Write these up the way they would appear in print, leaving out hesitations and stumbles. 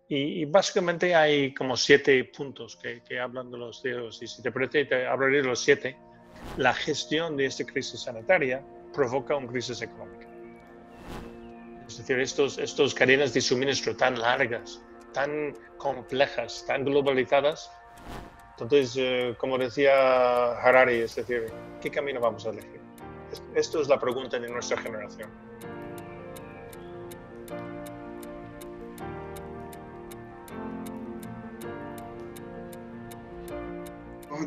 Y básicamente hay como 7 puntos que hablan de los CEOs. Y si te parece, te hablaré de los 7. La gestión de esta crisis sanitaria provoca una crisis económica. Es decir, estos cadenas de suministro tan largas, tan complejas, tan globalizadas. Entonces, como decía Harari, es decir, ¿qué camino vamos a elegir? Esto es la pregunta de nuestra generación.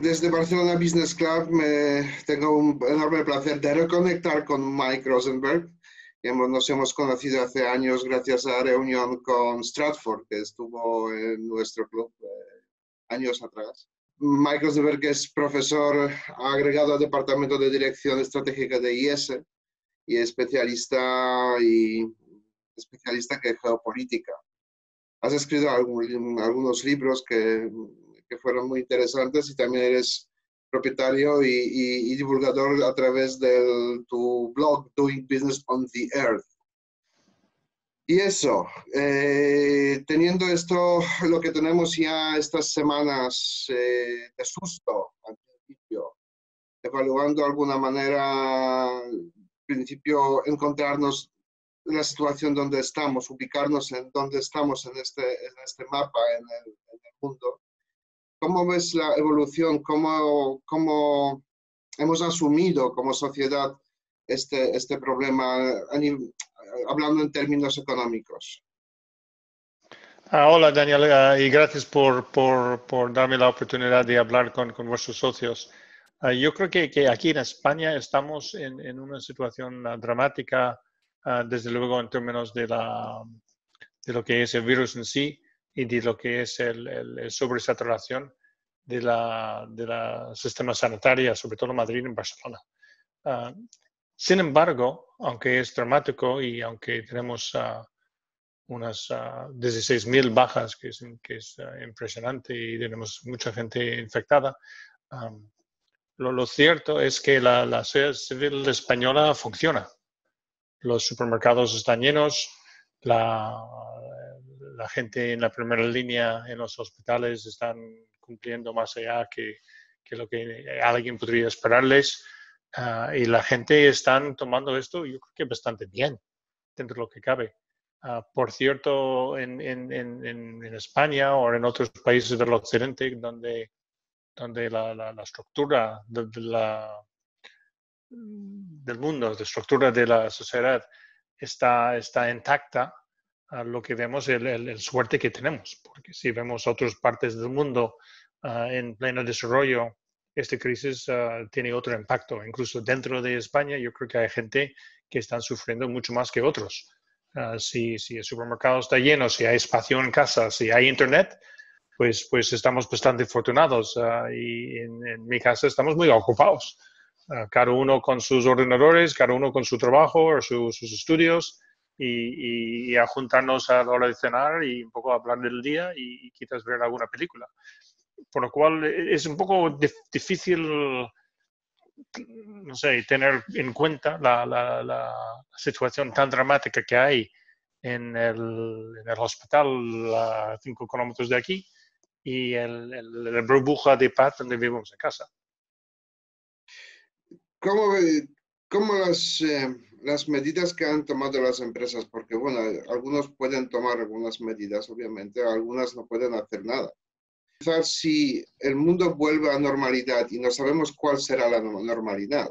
Desde Barcelona Business Club tengo un enorme placer de reconectar con Mike Rosenberg. Nos hemos conocido hace años gracias a la reunión con Stratford, que estuvo en nuestro club años atrás. Mike Rosenberg es profesor agregado al Departamento de Dirección Estratégica de IES y especialista en geopolítica. Has escrito algunos libros que fueron muy interesantes y también eres propietario y divulgador a través de tu blog Doing Business on the Earth. Y eso, teniendo esto, lo que tenemos ya estas semanas de susto al principio, evaluando de alguna manera, al principio, encontrarnos en la situación donde estamos, ubicarnos en donde estamos en este mapa, en el mundo. ¿Cómo ves la evolución? ¿Cómo hemos asumido como sociedad este problema, hablando en términos económicos? Hola, Daniel, y gracias por darme la oportunidad de hablar con vuestros socios. Yo creo que aquí en España estamos en una situación dramática, desde luego en términos de lo que es el virus en sí y de lo que es el sobresaturación de la sistema sanitaria, sobre todo en Madrid y en Barcelona. Sin embargo, aunque es dramático y aunque tenemos unas 16.000 bajas, que es impresionante, y tenemos mucha gente infectada, lo cierto es que la sociedad civil española funciona. Los supermercados están llenos, la gente en la primera línea en los hospitales están cumpliendo más allá que lo que alguien podría esperarles, y la gente está tomando esto, yo creo que bastante bien, dentro de lo que cabe. Por cierto, en España o en otros países del occidente, donde la estructura del mundo, la estructura de la sociedad está intacta, lo que vemos es el suerte que tenemos, porque si vemos otras partes del mundo en pleno desarrollo, esta crisis tiene otro impacto. Incluso dentro de España, yo creo que hay gente que están sufriendo mucho más que otros. Si el supermercado está lleno, si hay espacio en casa, si hay internet, pues estamos bastante afortunados, y en mi casa estamos muy ocupados. Cada uno con sus ordenadores, cada uno con su trabajo o sus estudios, y a juntarnos a la hora de cenar y un poco hablar del día y quizás ver alguna película. Por lo cual es un poco difícil, no sé, tener en cuenta la situación tan dramática que hay en el hospital a 5 kilómetros de aquí y la burbuja de paz donde vivimos en casa. ¿Cómo las medidas que han tomado las empresas? Porque, bueno, algunos pueden tomar algunas medidas, obviamente, algunas no pueden hacer nada. Quizás si el mundo vuelve a normalidad y no sabemos cuál será la normalidad,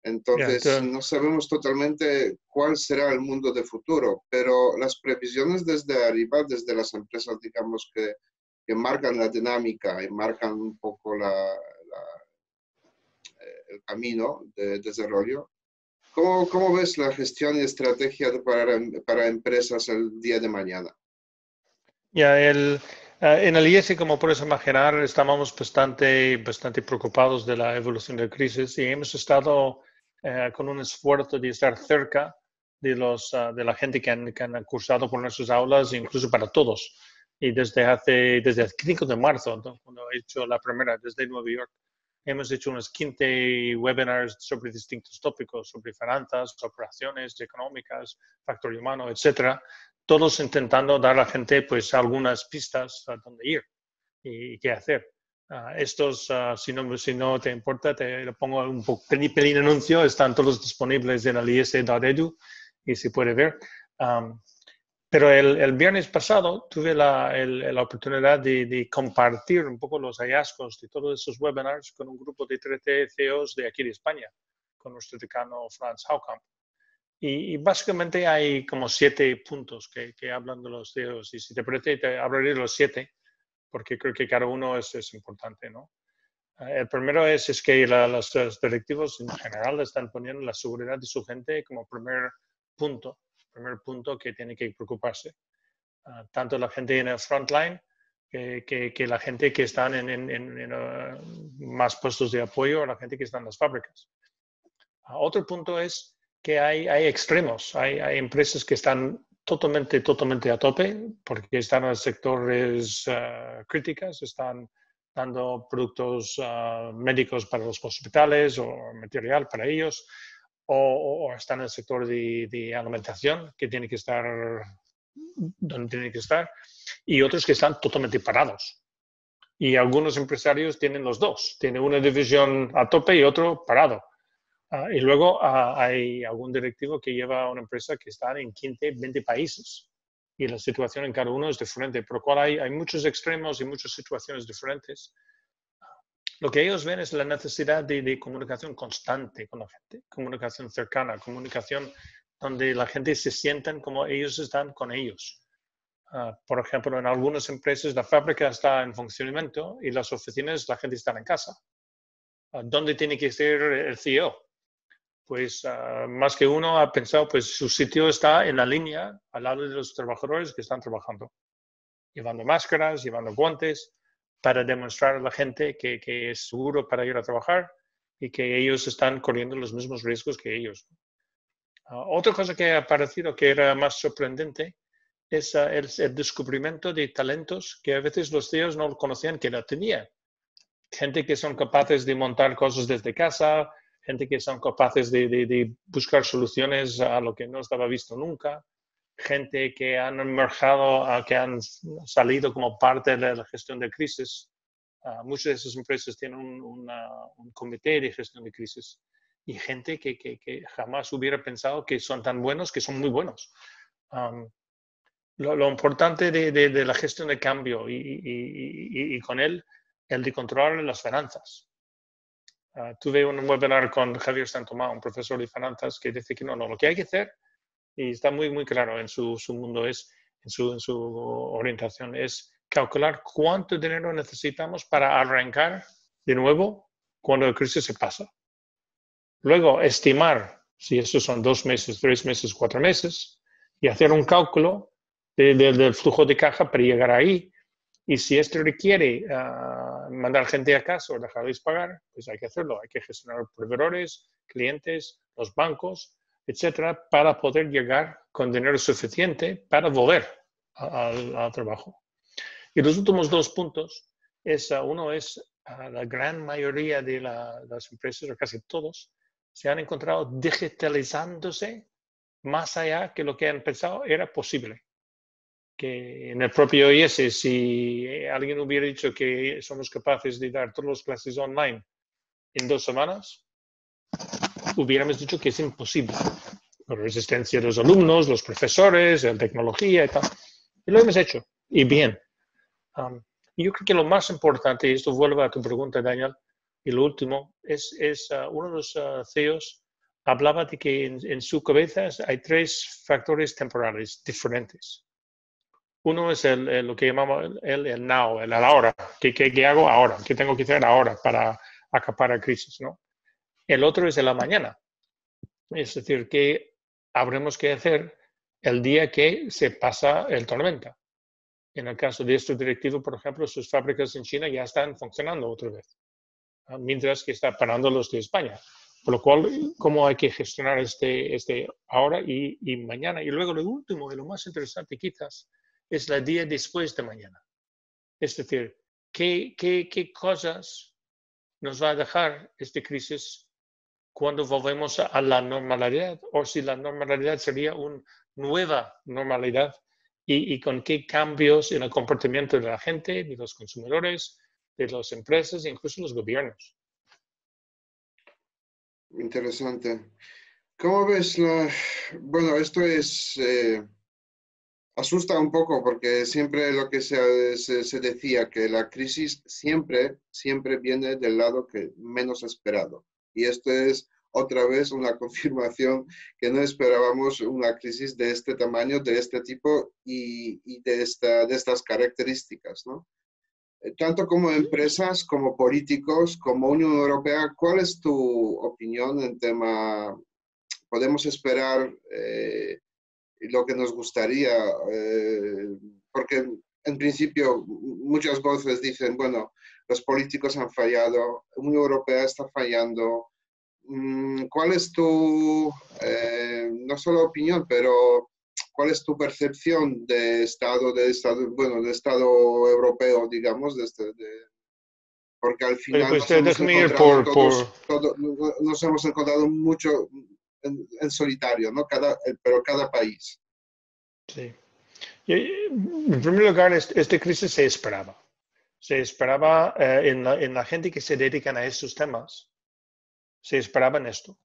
entonces no sabemos totalmente cuál será el mundo de futuro, pero las previsiones desde arriba, desde las empresas, digamos, que marcan la dinámica y marcan un poco el camino de desarrollo. ¿Cómo ves la gestión y estrategia para empresas el día de mañana? En el IES, como puedes imaginar, estamos bastante preocupados de la evolución de la crisis y hemos estado con un esfuerzo de estar cerca de la gente que han cursado por nuestras aulas, incluso para todos. Y desde el 5 de marzo, ¿no?, cuando he hecho la primera desde Nueva York, hemos hecho unos 15 webinars sobre distintos tópicos, sobre finanzas, operaciones económicas, factor humano, etcétera, todos intentando dar a la gente pues algunas pistas a dónde ir y qué hacer. Si no te importa, te lo pongo un pelín anuncio, están todos disponibles en el is.edu y se puede ver. Pero el viernes pasado tuve la oportunidad de compartir un poco los hallazgos de todos esos webinars con un grupo de 13 CEOs de aquí de España, con nuestro decano Franz Haukamp. Y básicamente hay como 7 puntos que hablan de los CEOs. Y si te parece, te hablaré de los 7, porque creo que cada uno es importante, ¿no? El primero es que los directivos en general están poniendo la seguridad de su gente como primer punto que tiene que preocuparse. Tanto la gente en el frontline que la gente que están en más puestos de apoyo, la gente que está en las fábricas. Otro punto es que hay extremos, hay empresas que están totalmente a tope porque están en sectores críticos, están dando productos médicos para los hospitales o material para ellos, o están en el sector de alimentación que tiene que estar donde tiene que estar, y otros que están totalmente parados. Y algunos empresarios tienen los dos, tienen una división a tope y otro parado. Y luego hay algún directivo que lleva una empresa que está en 15, 20 países y la situación en cada uno es diferente, por lo cual hay muchos extremos y muchas situaciones diferentes. Lo que ellos ven es la necesidad de comunicación constante con la gente, comunicación cercana, comunicación donde la gente se sientan como ellos están con ellos. Por ejemplo, en algunas empresas la fábrica está en funcionamiento y las oficinas la gente está en casa. ¿Dónde tiene que ser el CEO? Pues más que uno ha pensado, pues su sitio está en la línea al lado de los trabajadores que están trabajando, llevando máscaras, llevando guantes, para demostrar a la gente que es seguro para ir a trabajar y que ellos están corriendo los mismos riesgos que ellos. Otra cosa que ha aparecido que era más sorprendente es el descubrimiento de talentos que a veces los CEOs no conocían que la tenían. Gente que son capaces de montar cosas desde casa, gente que son capaces de buscar soluciones a lo que no estaba visto nunca, gente que han emergido, que han salido como parte de la gestión de crisis. Muchas de esas empresas tienen un comité de gestión de crisis y gente que jamás hubiera pensado que son tan buenos, que son muy buenos. Lo importante de la gestión de cambio y con él, el de controlar las finanzas. Tuve un webinar con Javier Santomá, un profesor de finanzas, que dice que no, lo que hay que hacer, y está muy claro en su mundo, en su orientación, es calcular cuánto dinero necesitamos para arrancar de nuevo cuando la crisis se pasa. Luego, estimar si esos son 2 meses, 3 meses, 4 meses, y hacer un cálculo del flujo de caja para llegar ahí. Y si esto requiere mandar gente a casa o dejarles pagar, pues hay que hacerlo. Hay que gestionar proveedores, clientes, los bancos, etcétera, para poder llegar con dinero suficiente para volver al trabajo. Y los últimos 2 puntos, uno es la gran mayoría de las empresas, o casi todos, se han encontrado digitalizándose más allá que lo que han pensado era posible. Que en el propio IS, si alguien hubiera dicho que somos capaces de dar todas las clases online en 2 semanas, hubiéramos dicho que es imposible. La resistencia de los alumnos, los profesores, la tecnología y tal. Y lo hemos hecho, y bien. Yo creo que lo más importante, y esto vuelve a tu pregunta, Daniel, y lo último, es uno de los CEOs hablaba de que en su cabeza hay 3 factores temporales diferentes. Uno es lo que llamamos el now, el ahora. ¿Qué hago ahora? ¿Qué tengo que hacer ahora para acapar la crisis, ¿no? El otro es el mañana. Es decir, ¿qué habremos que hacer el día que se pasa el tormenta? En el caso de este directivo, por ejemplo, sus fábricas en China ya están funcionando otra vez, mientras que está parando los de España. Por lo cual, ¿cómo hay que gestionar este ahora y mañana? Y luego lo último y lo más interesante quizás es el día después de mañana. Es decir, ¿qué cosas nos va a dejar esta crisis cuando volvemos a la normalidad? O si la normalidad sería una nueva normalidad y con qué cambios en el comportamiento de la gente, de los consumidores, de las empresas e incluso los gobiernos. Interesante. ¿Cómo ves bueno, esto es asusta un poco porque siempre lo que se decía, que la crisis siempre viene del lado que menos esperado. Y esto es otra vez una confirmación que no esperábamos una crisis de este tamaño, de este tipo y de estas características, ¿no? Tanto como empresas, como políticos, como Unión Europea, ¿cuál es tu opinión en tema? ¿Podemos esperar lo que nos gustaría? Porque en principio muchas voces dicen, bueno, los políticos han fallado, la Unión Europea está fallando. ¿Cuál es tu, no solo opinión, pero cuál es tu percepción de bueno, de Estado europeo, digamos, porque al final Pues déjame ir nos hemos encontrado mucho en solitario, ¿no? Pero cada país. Sí. En primer lugar, esta crisis se esperaba. Se esperaba en la gente que se dedican a estos temas, se esperaba en esto.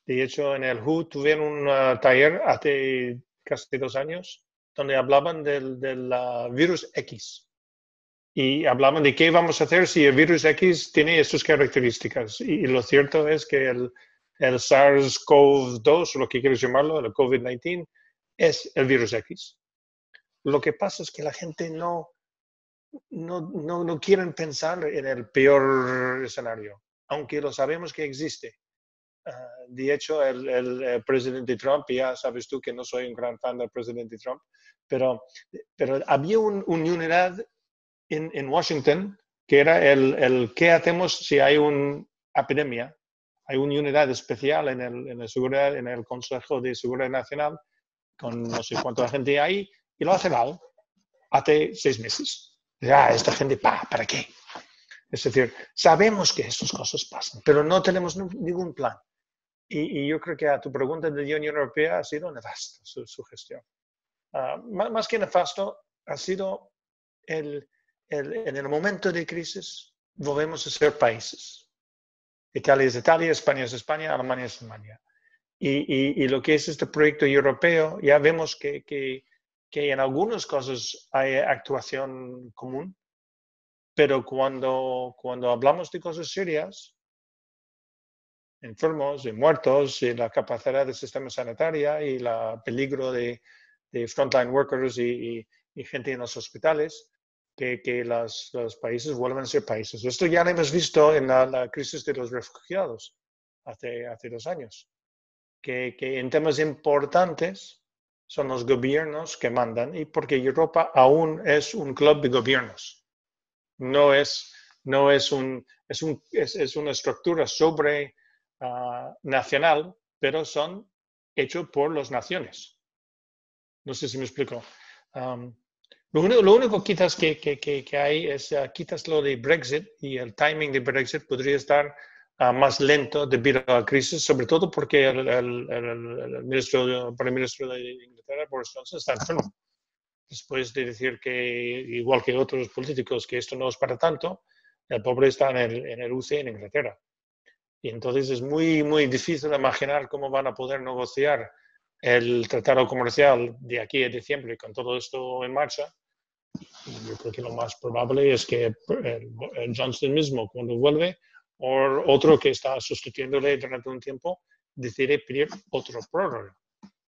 De hecho, en el WHO tuvieron un taller hace casi 2 años donde hablaban del virus X. Y hablaban de qué vamos a hacer si el virus X tiene estas características. Y lo cierto es que el SARS-CoV-2, o lo que quieras llamarlo, el COVID-19, es el virus X. Lo que pasa es que la gente no quieren pensar en el peor escenario, aunque lo sabemos que existe. De hecho, el presidente Trump, ya sabes tú que no soy un gran fan del presidente Trump, pero había una unidad en Washington que era el qué hacemos si hay una epidemia. Hay una unidad especial en el Consejo de Seguridad Nacional con no sé cuánta gente hay y lo ha cerrado hace 6 meses. Esta gente, ¿para qué? Es decir, sabemos que estas cosas pasan, pero no tenemos ningún plan. Y yo creo que a tu pregunta de la Unión Europea ha sido nefasta su gestión. Más que nefasto, ha sido en el momento de crisis volvemos a ser países. Italia es Italia, España es España, Alemania es Alemania. Y lo que es este proyecto europeo, ya vemos que en algunas cosas hay actuación común, pero cuando hablamos de cosas serias, enfermos y muertos, y la capacidad del sistema sanitario y el peligro de frontline workers y gente en los hospitales, que los países vuelven a ser países. Esto ya lo hemos visto en la crisis de los refugiados hace 2 años, que en temas importantes son los gobiernos que mandan, y porque Europa aún es un club de gobiernos. No es una estructura sobre nacional, pero son hechos por las naciones. No sé si me explico. Lo único quizás que hay es quizás lo de Brexit, y el timing de Brexit podría estar más lento debido a la crisis, sobre todo porque el primer ministro de Inglaterra, Boris Johnson, está enfermo. Después de decir que, igual que otros políticos, que esto no es para tanto, el pobre está en el UCI en Inglaterra. Y entonces es muy, muy difícil imaginar cómo van a poder negociar el tratado comercial de aquí a diciembre con todo esto en marcha. Y yo creo que lo más probable es que el Johnson mismo, cuando vuelve, o otro que está sustituyéndole durante un tiempo, decide pedir otro prórroga,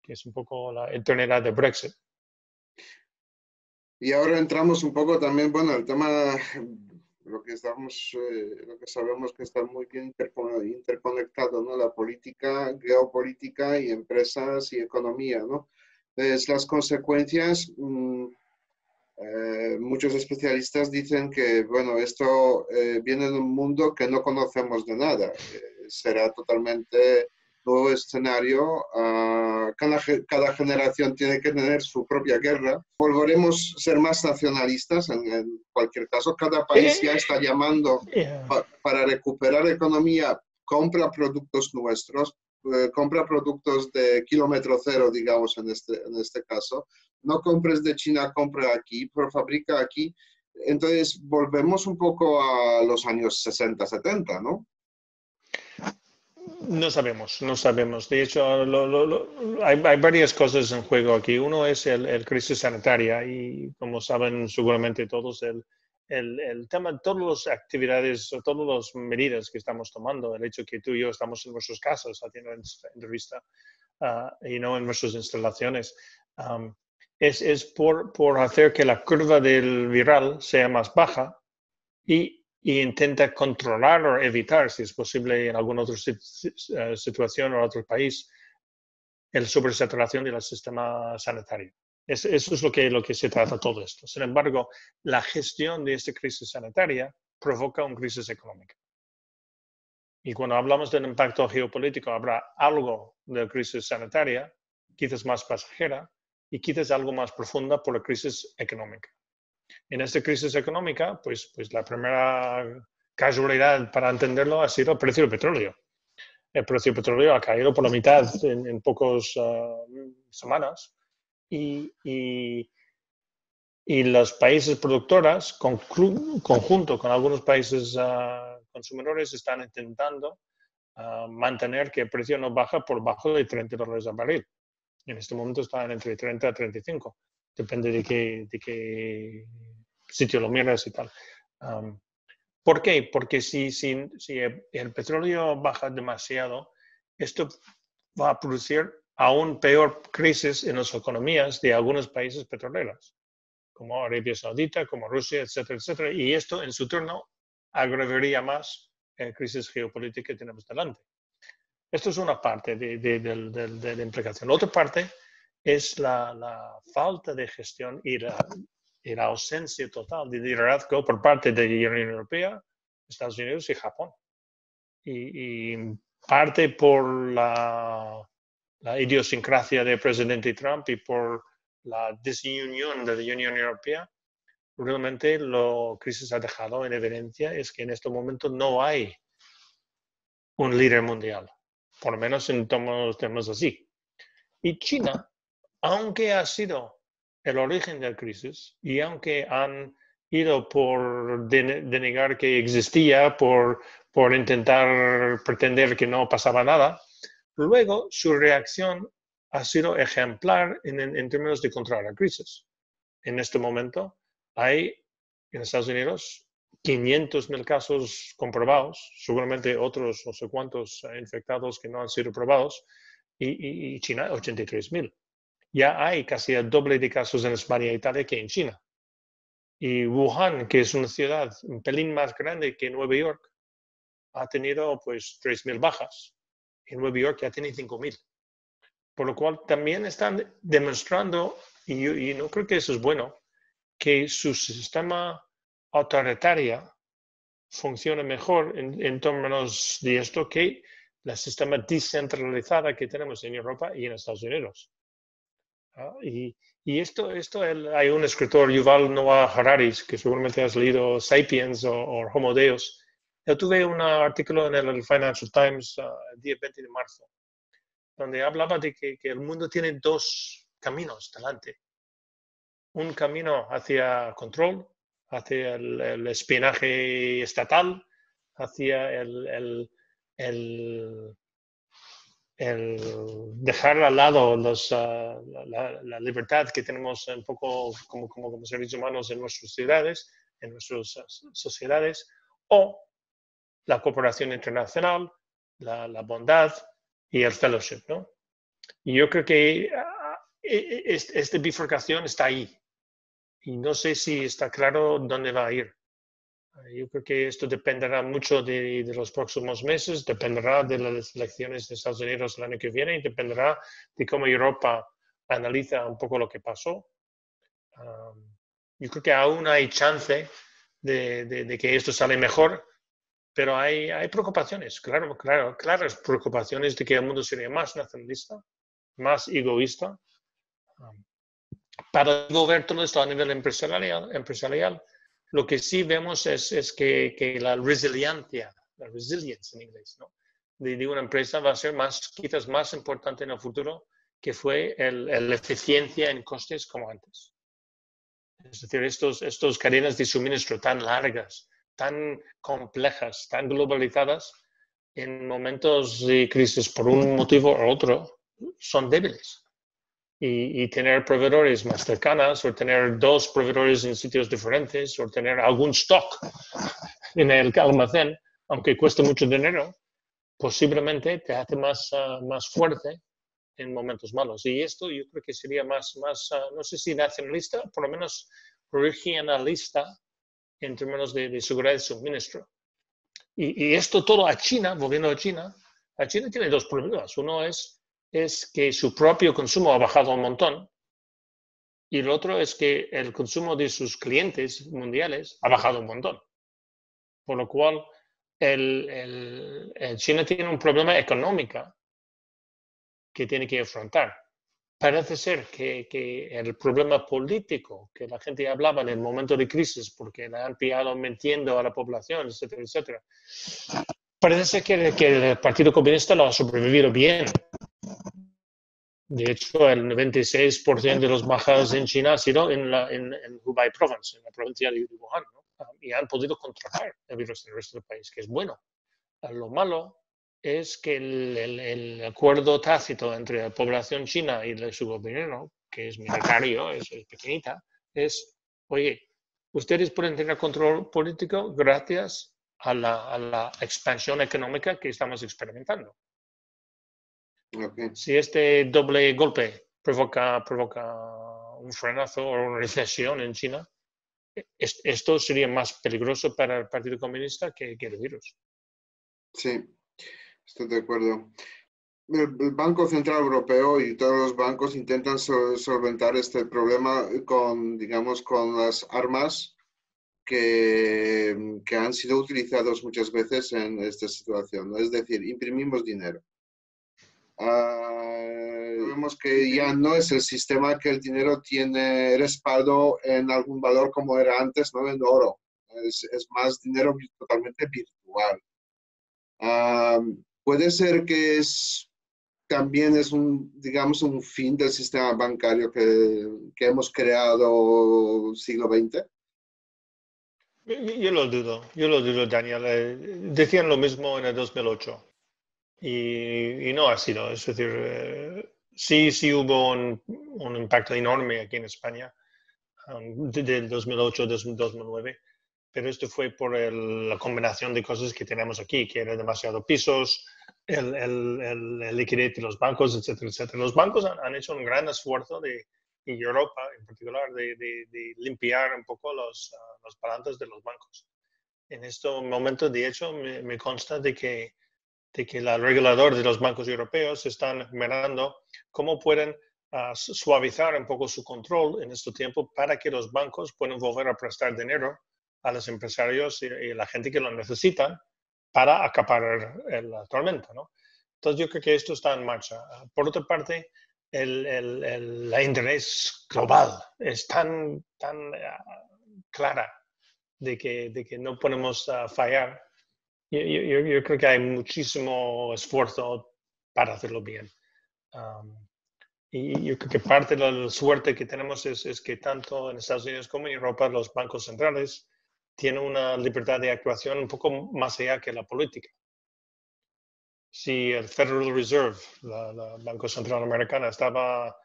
que es un poco la eternidad de Brexit. Y ahora entramos un poco también, bueno, el tema, lo que sabemos que está muy bien interconectado, ¿no? La política, geopolítica y empresas y economía, ¿no? Entonces, las consecuencias, muchos especialistas dicen que, bueno, esto viene de un mundo que no conocemos de nada. Será totalmente nuevo escenario. Cada generación tiene que tener su propia guerra. Volveremos a ser más nacionalistas en cualquier caso. Cada país ya está llamando para recuperar economía, compra productos nuestros, compra productos de kilómetro cero, digamos, en este caso. no compres de China, compra aquí, pero fabrica aquí. Entonces, volvemos un poco a los años 60, 70, ¿no? No sabemos, no sabemos. De hecho, hay varias cosas en juego aquí. Uno es el crisis sanitaria y, como saben seguramente todos, el tema, todas las actividades o todas las medidas que estamos tomando, el hecho que tú y yo estamos en nuestras casas haciendo entrevista y no en nuestras instalaciones, es por hacer que la curva del viral sea más baja y intenta controlar o evitar, si es posible en alguna otra situación o otro país, el sobresaturación del sistema sanitario. Eso es lo que se trata todo esto. Sin embargo, la gestión de esta crisis sanitaria provoca una crisis económica. Y cuando hablamos del impacto geopolítico, habrá algo de crisis sanitaria, quizás más pasajera, y quizás algo más profunda por la crisis económica. En esta crisis económica, pues la primera casualidad para entenderlo ha sido el precio del petróleo. El precio del petróleo ha caído por la mitad en pocas semanas y los países productores, conjunto con algunos países consumidores, están intentando mantener que el precio no baja por debajo de $30 al barril. En este momento están entre 30 a 35. Depende de qué sitio lo miras y tal. ¿Por qué? Porque si el petróleo baja demasiado, esto va a producir aún peor crisis en las economías de algunos países petroleros, como Arabia Saudita, como Rusia, etcétera, etcétera. Y esto, en su turno, agravaría más la crisis geopolítica que tenemos delante. Esto es una parte de la implicación. La otra parte es la falta de gestión y la ausencia total de liderazgo por parte de la Unión Europea, Estados Unidos y Japón. Y parte por la idiosincrasia del presidente Trump y por la desunión de la Unión Europea, realmente lo que crisis ha dejado en evidencia es que en este momento no hay un líder mundial, por lo menos en temas así. Y China, aunque ha sido el origen de la crisis y aunque han ido por denegar que existía, por intentar pretender que no pasaba nada, luego su reacción ha sido ejemplar en términos de controlar la crisis. En este momento hay en Estados Unidos 500.000 casos comprobados, seguramente otros no sé cuántos infectados que no han sido probados, y China 83.000. Ya hay casi el doble de casos en España e Italia que en China. Y Wuhan, que es una ciudad un pelín más grande que Nueva York, ha tenido pues 3.000 bajas. En Nueva York ya tiene 5.000. Por lo cual también están demostrando, y no creo que eso es bueno, que su sistema autoritario funciona mejor en términos de esto que el sistema descentralizado que tenemos en Europa y en Estados Unidos. Y esto hay un escritor, Yuval Noah Harari, que seguramente has leído Sapiens o Homo Deus. Yo tuve un artículo en el Financial Times el día 20 de marzo, donde hablaba de que el mundo tiene dos caminos delante. Un camino hacia control, hacia el espionaje estatal, hacia el dejar al lado la libertad que tenemos un poco como seres humanos en nuestras sociedades, o la cooperación internacional, la bondad y el fellowship, ¿no? Y yo creo que esta bifurcación está ahí. Y no sé si está claro dónde va a ir. Yo creo que esto dependerá mucho de los próximos meses, dependerá de las elecciones de Estados Unidos el año que viene y dependerá de cómo Europa analiza un poco lo que pasó. Yo creo que aún hay chance de que esto sale mejor, pero hay preocupaciones, claras preocupaciones de que el mundo sería más nacionalista, más egoísta. Para ver todo esto a nivel empresarial, lo que sí vemos es que la resiliencia en inglés, ¿no? de una empresa va a ser quizás más importante en el futuro que fue la eficiencia en costes como antes. Es decir, estos cadenas de suministro tan largas, tan complejas, tan globalizadas, en momentos de crisis por un motivo u otro, son débiles. Y tener proveedores más cercanos, o tener dos proveedores en sitios diferentes, o tener algún stock en el almacén, aunque cueste mucho dinero, posiblemente te hace más fuerte en momentos malos. Y esto yo creo que sería más no sé si nacionalista, por lo menos regionalista en términos de seguridad de suministro. Y esto todo a China, volviendo a China tiene dos problemas. Uno es que su propio consumo ha bajado un montón, y el otro es que el consumo de sus clientes mundiales ha bajado un montón. Por lo cual, China tiene un problema económico que tiene que afrontar. Parece ser que el problema político que la gente hablaba en el momento de crisis, porque le han pillado mintiendo a la población, etcétera, etcétera, parece ser que el Partido Comunista lo ha sobrevivido bien. De hecho, el 96% de los bajas en China ha sido en Hubei Province, en la provincia de Wuhan, ¿no? Y han podido controlar el virus en el resto del país, que es bueno. Lo malo es que el acuerdo tácito entre la población china y su gobierno, que es minoritario, es pequeñita, es, oye, ustedes pueden tener control político gracias a la expansión económica que estamos experimentando. Okay. Si este doble golpe provoca un frenazo o una recesión en China, esto sería más peligroso para el Partido Comunista que el virus. Sí, estoy de acuerdo. El Banco Central Europeo y todos los bancos intentan solventar este problema con, digamos, con las armas que han sido utilizadas muchas veces en esta situación, ¿no? Es decir, imprimimos dinero. Vemos que ya no es el sistema que el dinero tiene respaldo en algún valor como era antes, ¿no? En oro. Es más dinero totalmente virtual. Puede ser que también es digamos, un fin del sistema bancario que hemos creado siglo XX. Yo lo dudo, Daniel. Decían lo mismo en el 2008 y no ha sido. Es decir, sí hubo un impacto enorme aquí en España del 2008 al 2009, pero esto fue por la combinación de cosas que tenemos aquí, que era demasiado pisos, el liquidez de los bancos, etcétera, etcétera. Los bancos han hecho un gran esfuerzo y Europa en particular, de limpiar un poco los balances de los bancos. En este momento, de hecho, me consta de que el regulador de los bancos europeos están mirando cómo pueden suavizar un poco su control en este tiempo para que los bancos puedan volver a prestar dinero a los empresarios y la gente que lo necesitan para acaparar la tormenta, ¿no? Entonces, yo creo que esto está en marcha. Por otra parte, el interés global es tan clara de que no podemos fallar. Yo creo que hay muchísimo esfuerzo para hacerlo bien. Y yo creo que parte de la suerte que tenemos es que tanto en Estados Unidos como en Europa los bancos centrales tienen una libertad de actuación un poco más allá que la política. Si el Federal Reserve, la Banco Central Americana, estaba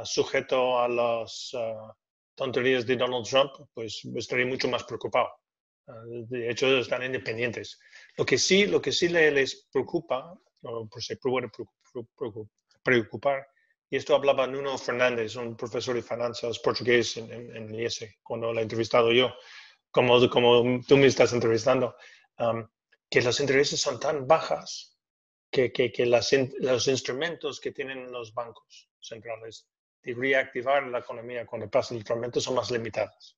sujeto a las tonterías de Donald Trump, pues estaría mucho más preocupado. De hecho, están independientes. Lo que sí les preocupa, o se puede preocupar, y esto hablaba Nuno Fernández, un profesor de finanzas portugués en el IES, cuando lo he entrevistado yo, como tú me estás entrevistando, que los intereses son tan bajas que los instrumentos que tienen los bancos centrales de reactivar la economía cuando pasa el tormento son más limitados.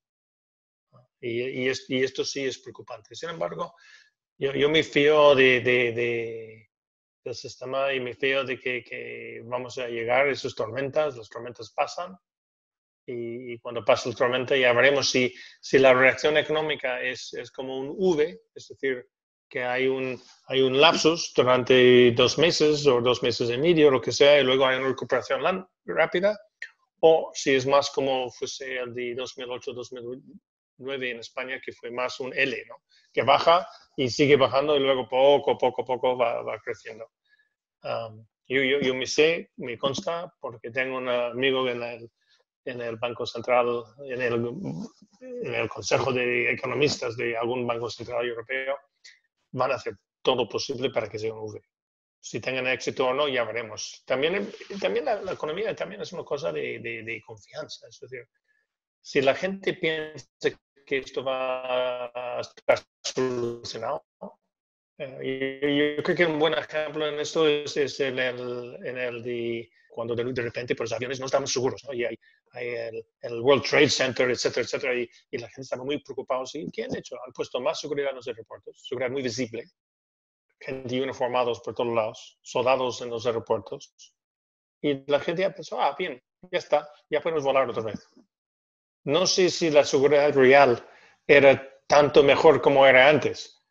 Y esto sí es preocupante. Sin embargo, yo me fío del sistema y me fío de que vamos a llegar a esas tormentas. Las tormentas pasan y cuando pasa la tormenta ya veremos si la reacción económica es como un V, es decir, que hay un lapsus durante 2 meses o 2 meses y medio, lo que sea, y luego hay una recuperación rápida, o si es más como fuese el de 2008-2009 en España, que fue más un L, ¿no? Que baja y sigue bajando y luego poco a poco va creciendo. Yo me consta, porque tengo un amigo en el Banco Central, en el Consejo de Economistas de algún Banco Central Europeo, van a hacer todo lo posible para que sea un V. Si tengan éxito o no, ya veremos. También la economía también es una cosa de confianza. Es decir, si la gente piensa que esto va a estar solucionado, yo creo que un buen ejemplo en esto es en el de cuando de repente pues, los aviones no estaban seguros, ¿no? Y hay el World Trade Center, etcétera, etcétera, y la gente estaba muy preocupada. ¿Sí? ¿Qué han hecho? Han puesto más seguridad en los aeropuertos, seguridad muy visible, gente uniformados por todos lados, soldados en los aeropuertos. Y la gente ya pensó, bien, ya está, ya podemos volar otra vez. No sé si la seguridad real era tanto mejor como era antes,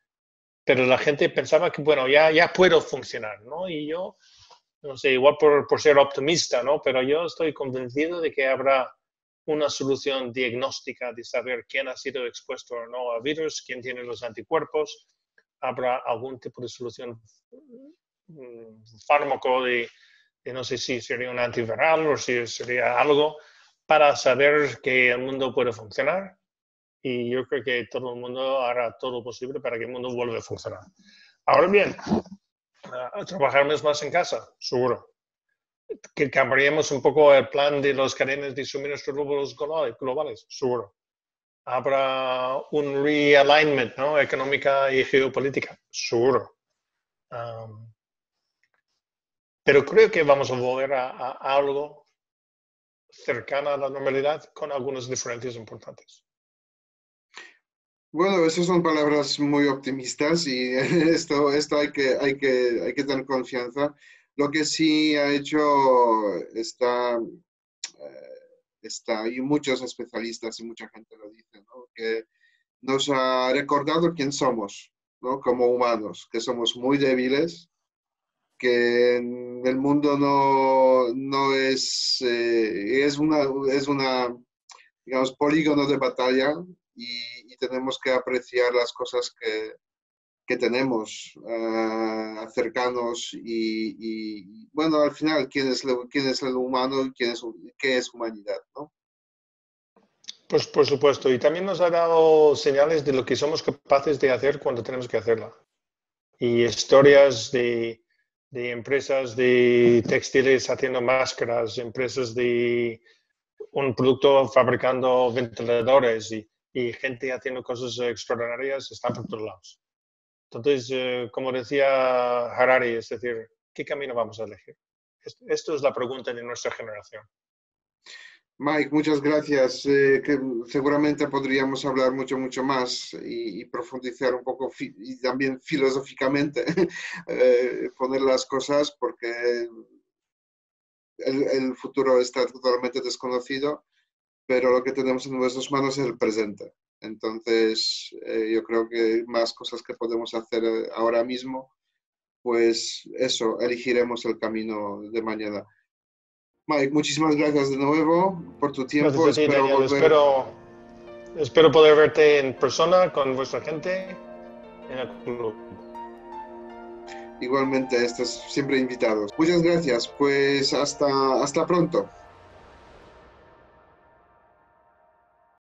pero la gente pensaba que, bueno, ya puedo funcionar, ¿no? Y yo, no sé, igual por ser optimista, ¿no? Pero yo estoy convencido de que habrá una solución diagnóstica de saber quién ha sido expuesto o no al virus, quién tiene los anticuerpos. Habrá algún tipo de solución, fármaco de no sé si sería un antiviral o si sería algo para saber que el mundo puede funcionar. Y yo creo que todo el mundo hará todo lo posible para que el mundo vuelva a funcionar. Ahora bien, trabajaremos más en casa, seguro. Que cambiaríamos un poco el plan de las cadenas de suministro globales, seguro. Habrá un realignment, ¿no? Económica y geopolítica, seguro. Pero creo que vamos a volver a algo cercano a la normalidad con algunas diferencias importantes. Bueno, esas son palabras muy optimistas y esto hay que tener confianza. Lo que sí ha hecho y muchos especialistas y mucha gente lo dice, ¿no? Que nos ha recordado quién somos, ¿no? Como humanos, que somos muy débiles, que el mundo no es una, digamos, polígono de batalla y tenemos que apreciar las cosas que tenemos, acercarnos y, bueno, al final, ¿quién es el humano y qué es humanidad, ¿no? Pues por supuesto, y también nos ha dado señales de lo que somos capaces de hacer cuando tenemos que hacerla. Y historias de empresas de textiles haciendo máscaras, empresas de un producto fabricando ventiladores y gente haciendo cosas extraordinarias están por todos lados. Entonces, como decía Harari, es decir, ¿qué camino vamos a elegir? Esto es la pregunta de nuestra generación. Mike, muchas gracias. Que seguramente podríamos hablar mucho más y profundizar un poco y también filosóficamente poner las cosas porque el futuro está totalmente desconocido, pero lo que tenemos en nuestras manos es el presente. Entonces, yo creo que más cosas que podemos hacer ahora mismo, pues eso, elegiremos el camino de mañana. Mike, muchísimas gracias de nuevo por tu tiempo. Gracias a ti, Daniel. Espero poder verte en persona con vuestra gente en el club. Igualmente, estás siempre invitados. Muchas gracias. Pues hasta pronto.